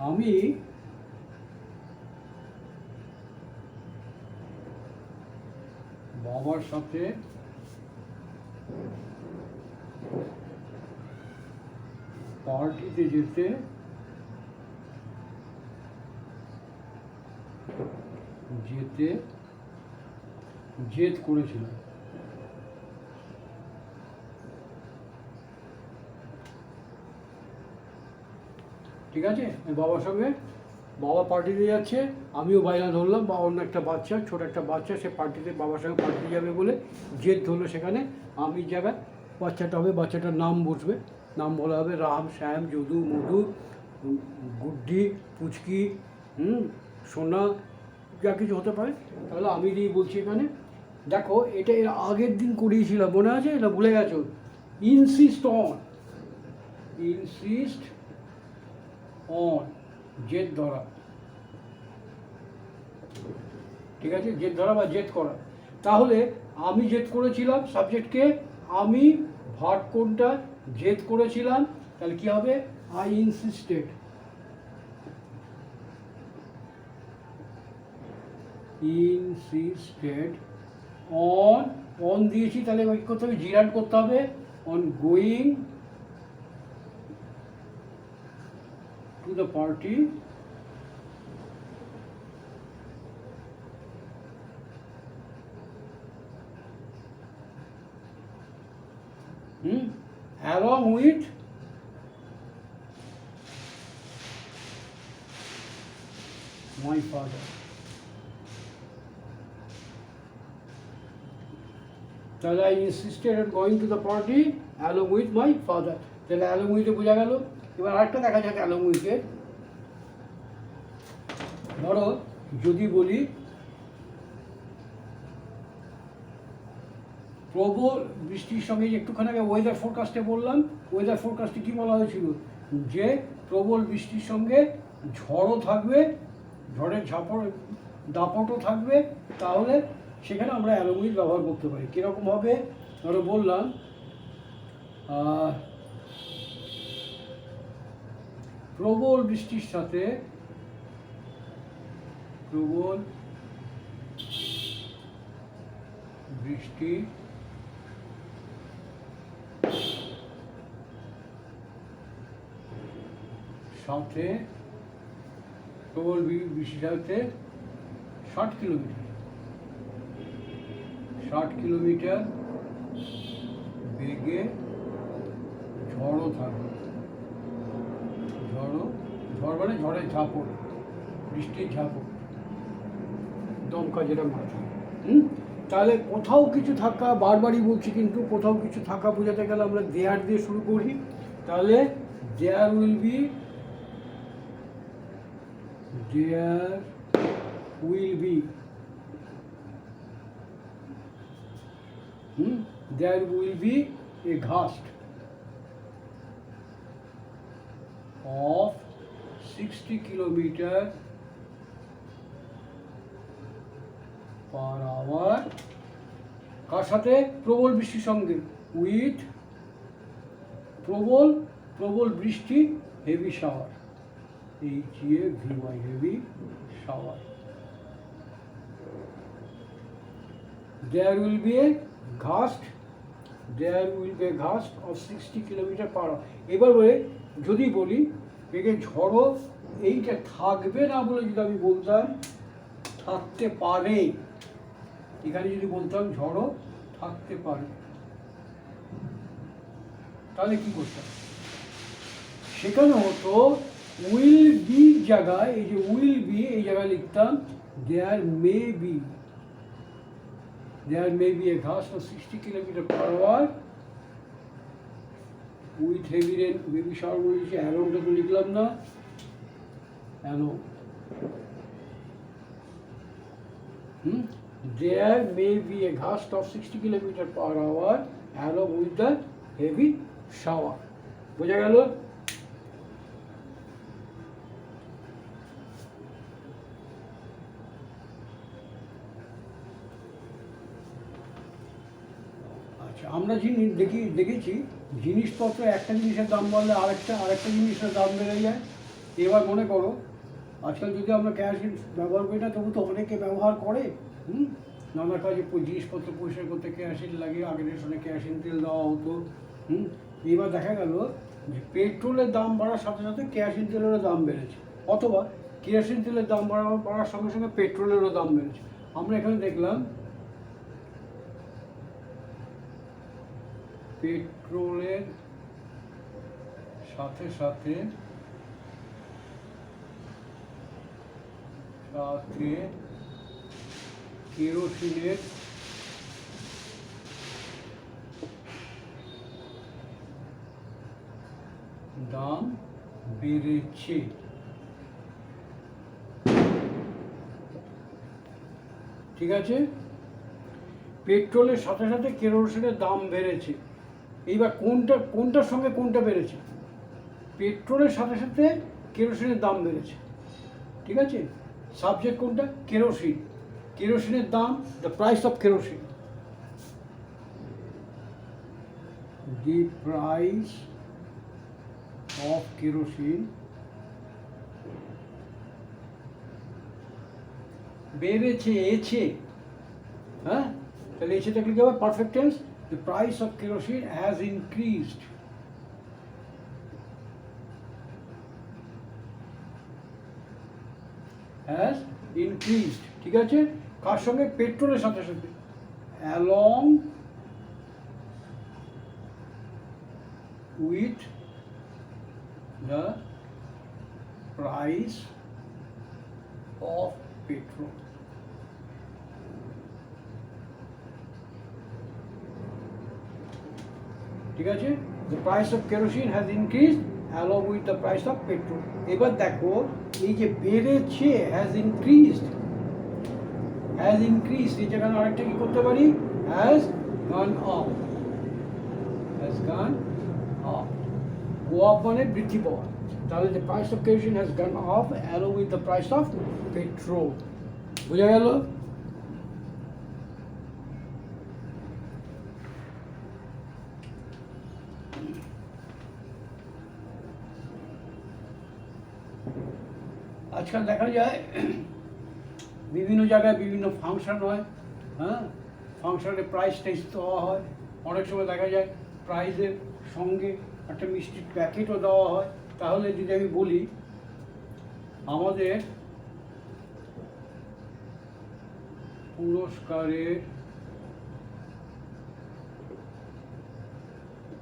আমি বাবার সাথে পার্টিতে যেতে জেদ করেছিলাম। ঠিক আছে, বাবার সঙ্গে বাবা পার্টিতে যাচ্ছে, আমিও বাইরে ধরলাম, বা অন্য একটা বাচ্চা, ছোট একটা বাচ্চা, সে পার্টিতে বাবার সঙ্গে পার্টিতে যাবে বলে জেদ ধরলো। সেখানে আমি জায়গায় বাচ্চাটা হবে, বাচ্চাটার নাম বসবে, নাম বলা হবে রাম, শ্যাম, যদু, মধু, গুড্ডি, পুচকি, সোনা, যা কিছু হতে পারে। তাহলে আমি দিয়ে বলছি এখানে, দেখো এটা এর আগের দিন করিয়েছিলাম, মনে আছে? এটা ভুলে গেছো। ইনসিস্ট অন, ইনসিস্ট অন, জেদ ধরা। ঠিক আছে, জেদ ধরা বা জেদ করা। তাহলে আমি জেদ করেছিলাম, সাবজেক্টকে আমি, ভার্ব কোনটা, জেদ করেছিলাম, তাহলে কি হবে? I insisted, insisted on, on দিয়েছি, তাহলে কি করতে হবে? জিরাট করতে হবে, on going to the party along with my father. তাহলে I insisted on going to the party along with my father. তাহলে along with এ বোঝা গেল। এবার আরেকটা দেখা যাক along with এ। ধরো যদি বলি প্রবল বৃষ্টির সঙ্গে, একটুখানি আগে ওয়েদার ফোরকাস্টে বললাম, ওয়েদার ফোরকাস্টে কী বলা হয়েছিল? যে প্রবল বৃষ্টির সঙ্গে ঝড়ও থাকবে, ঝড়ের দাপটও থাকবে। তাহলে সেখানে আমরা along with ব্যবহার করতে পারি। কীরকম হবে? ধরো বললাম প্রবল বৃষ্টির সাথে, প্রবল বৃষ্টি সাথে, প্রবল বৃষ্টির সাথে 60 কিলোমিটার বেগে ঝড়ও থাকবে। ঝড় মানে ঝড়ের ঝাপট, বৃষ্টির ঝাপট, দমকা যেটা মাথায়। তাহলে কোথাও কিছু থাকা, বারবারই বলছি কিন্তু, কোথাও কিছু থাকা বোঝাতে গেলে আমরা দেয়ার দিয়ে শুরু করি। তাহলে there will be, there will be, there will be a gust of 60 kilometer per hour, কার সাথে? প্রবল বৃষ্টির সঙ্গে, উইথ প্রবল বৃষ্টি, heavy shower, HAVY, heavy shower. There will be a gust, there will be a gust of 60 kilometer per hour. এবার যদি বলি বেগে ঝড়ো, এইটা থাকবে না বলে যদি আমি বলতাম থাকতে পারে, এখানে যদি বলতাম ঝড়ো থাকতে পারে, তাহলে কি করতাম? সেখানে হতো উইল বি জায়গায়, এই যে উইল বি, এই জায়গায় লিখতাম there may be a gust of 60 kilometer per hour with heavy rain, baby shower বলেছি, অ্যালোংটা তো লিখলাম না, অ্যালোং। There may be a gust of 60 kilometer per hour along with the heavy shower. বোঝা গেল? আমরা দেখেছি জিনিসপত্র, একটা জিনিসের দাম বাড়লে আরেকটা জিনিসের দাম বেড়ে যায়। এবার মনে করো আজকাল যদি আমরা কেরোসিন ব্যবহার করি না, তবু তো অনেকে ব্যবহার করে। নানা কাজে জিনিসপত্র পরিষ্কার করতে কেরোসিন লাগে, আগের সময় কেরোসিন তেল দেওয়া হতো। এবার দেখা গেল যে পেট্রোলের দাম বাড়ার সাথে সাথে কেরোসিন তেলেরও দাম বেড়েছে, অথবা কেরোসিন তেলের দাম বাড়ার সঙ্গে সঙ্গে পেট্রোলেরও দাম বেড়েছে। আমরা এখানে দেখলাম পেট্রোলের সাথে সাথে কেরোসিনের দাম বেড়েছে। ঠিক আছে, পেট্রোলের সাথে সাথে কেরোসিনের দাম বেড়েছে। এইবার কোনটার সঙ্গে কোনটা বেড়েছে? পেট্রোলের সাথে সাথে কেরোসিনের দাম বেড়েছে। ঠিক আছে, সাবজেক্ট কোনটা? কেরোসিন। কেরোসিনের দাম, the price of kerosene, the price of kerosene বেড়েছে। এছে, হ্যাঁ, তাহলে এছে থাকলে কি হবে? Perfect tense. The price of kerosene has increased. Has increased. ঠিক আছে, কার সঙ্গে? পেট্রোলের সাথে সাথে। Along with the price of petrol. ঠিক আছে, the price of kerosene has increase along with the price of petrol. এবার দেখো এই যে বেড়েছে, হ্যাজ ইনক্রিজড, হ্যাজ ইনক্রিজড, এই জায়গায় আরেকটা কি করতে পারি? Has gone up. Has gone up, go up মানে বৃদ্ধি পাওয়া। তাহলে the price of kerosene has gone up along with the price of petrol. বোঝা গেল? আজকাল দেখা যায় বিভিন্ন জায়গায় বিভিন্ন ফাংশন হয়, হ্যাঁ, ফাংশনে প্রাইজ টেস্ট দেওয়া হয়। অনেক সময় দেখা যায় প্রাইজের সঙ্গে একটা মিষ্টির প্যাকেটও দেওয়া হয়। তাহলে যদি আমি বলি আমাদের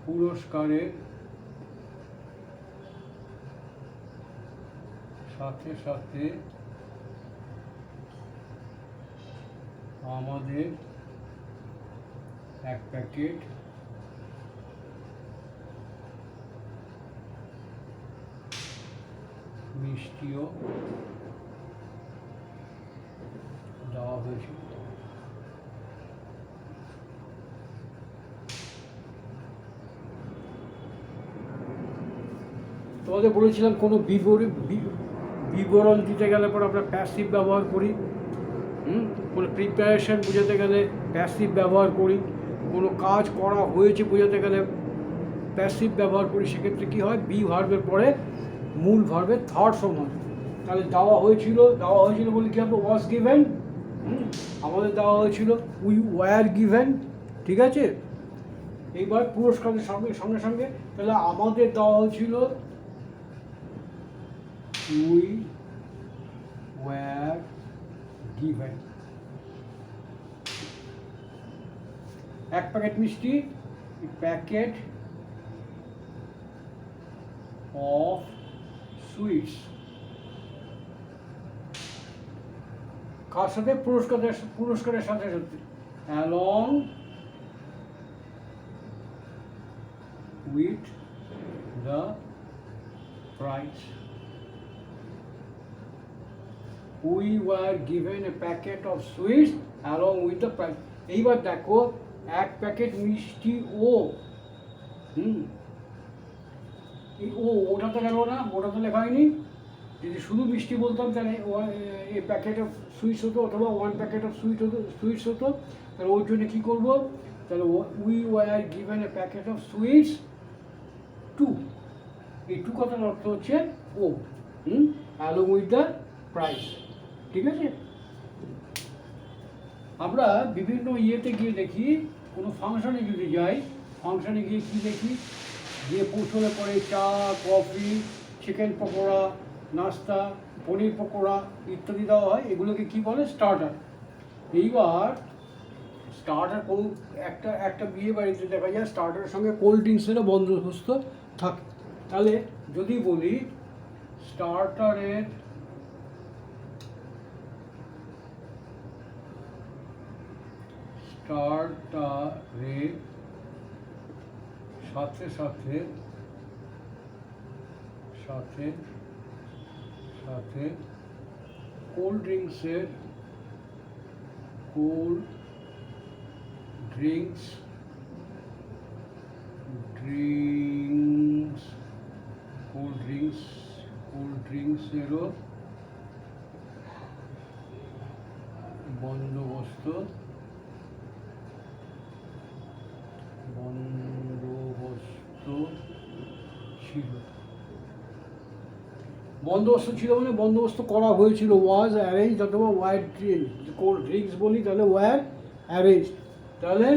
পুরস্কারের সাথে সাথে আমাদের এক প্যাকেট মিষ্টিও দেওয়া হয়েছিল। তোমাদের বলেছিলাম কোনো বিবরণ দিতে গেলে পর আমরা প্যাসিভ ব্যবহার করি। কোনো প্রিপারেশন বোঝাতে গেলে প্যাসিভ ব্যবহার করি। কোনো কাজ করা হয়েছে বোঝাতে গেলে প্যাসিভ ব্যবহার করি। সেক্ষেত্রে কী হয়? বি ভার্বের পরে মূল ভার্বের থার্ড ফর্ম হয়। তাহলে দেওয়া হয়েছিল বলে কী হবে? Was given. আমাদের দেওয়া হয়েছিল, উই ওয়্যার গিভেন। ঠিক আছে, এইবার পুরস্কারের সঙ্গে সঙ্গে তাহলে আমাদের দেওয়া হয়েছিল, উই ওয়্যার গিভেন। এক প্যাকেট মিষ্টি, প্যাকেট অফ সুইটস। কার সাথে? পুরস্কারের সাথে সাথে। Along with the price. We were given a packet of sweets along with the price. এইবার দেখো এক প্যাকেট মিষ্টি ওটাতে গেল না, ওটাতে লেখা হয়নি। যদি শুধু মিষ্টি বলতাম তাহলে এ প্যাকেট অফ সুইটস হতো, অথবা ওয়ান প্যাকেট অফ সুইটস হতো। তাহলে ওর জন্য কী করবো? তাহলে we were given a packet of sweets too. এই টু কথার অর্থ হচ্ছে ও। Along with the price. ঠিক আছে, আমরা বিভিন্ন ইয়েতে গিয়ে দেখি, কোনো ফাংশনে যদি যাই, ফাংশনে গিয়ে কী দেখি, যে পৌঁছলে পরে চা, কফি, চিকেন পকোড়া, নাস্তা, পনির পকোড়া ইত্যাদি দেওয়া হয়, এগুলোকে কি বলে? স্টার্টার। এইবার স্টার্টার কোনো একটা বিয়ে বাড়িতে দেখা যায় স্টার্টারের সঙ্গে কোল্ড ড্রিঙ্কসেরও বন্দোবস্ত থাকে। তাহলে যদি বলি স্টার্টারের সাথে সাথে সাথে সাথে কোল্ড ড্রিঙ্কসের ড্রিঙ্কসেরও বন্দোবস্ত ছিল। বন্দোবস্ত ছিল মানে বন্দোবস্ত করা হয়েছিল, ওয়াজ অ্যারেঞ্জ অথবা ওয়ার কোল্ড ড্রিঙ্কস বলি তাহলে ওয়ার অ্যারেঞ্জ। তাহলে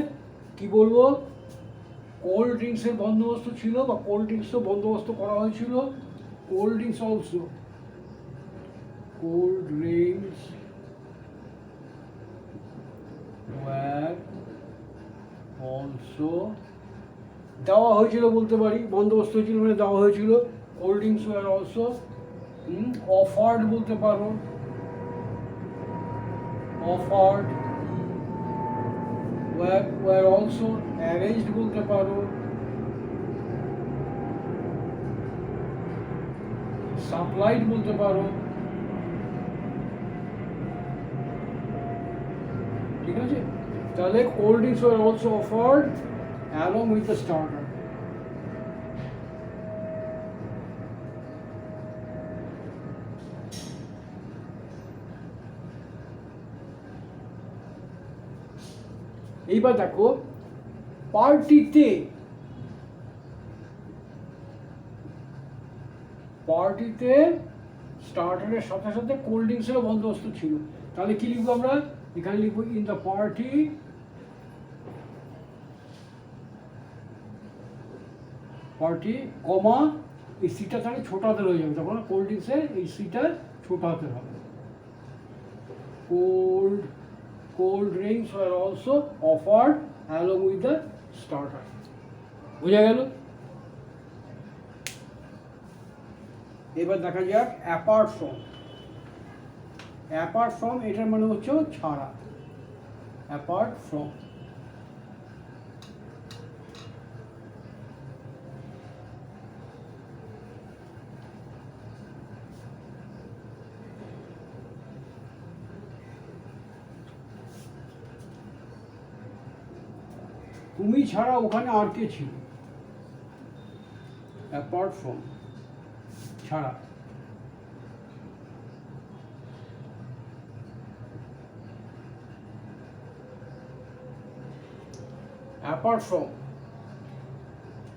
কি বলবো? কোল্ড ড্রিঙ্কসের বন্দোবস্ত ছিল বা কোল্ড ড্রিঙ্কসও বন্দোবস্ত করা হয়েছিল। Cold drinks also, cold drinks were also দেওয়া হয়েছিল বলতে পারি, বন্দোবস্ত হয়েছিল মানে দেওয়া হয়েছিল। Cold drinks were also offered বলতে পারো, অফার্ড ওয়ার অলসো অ্যারেঞ্জড বলতে পারো, সাপ্লাইড বলতে পারো। ঠিক আছে, তাহলে cold drinks were also offered along with the starter. এইবার দেখো পার্টিতে স্টার্টারের সাথে সাথে কোল্ড ড্রিঙ্কসেরও বন্দোবস্ত ছিল। তাহলে কি লিখবো আমরা? এখানে লিখবো ইন দ্য পার্টি কমা এই সিটা তাহলে ছোট হাতের হয়ে যাবে, তখন কোল্ড ড্রিঙ্কসের এই সিটা ছোট হাতের হবে। Cold drinks are also offered along with the starter. বোঝা গেল? এবার দেখা যাক অ্যাপার্ট ফ্রম এটার মানে হচ্ছে ছাড়া। অ্যাপার্ট ফ্রম তুমি ছাড়া ওখানে আর কে ছিল? অ্যাপার্ট ফ্রম ছাড়া। Apart from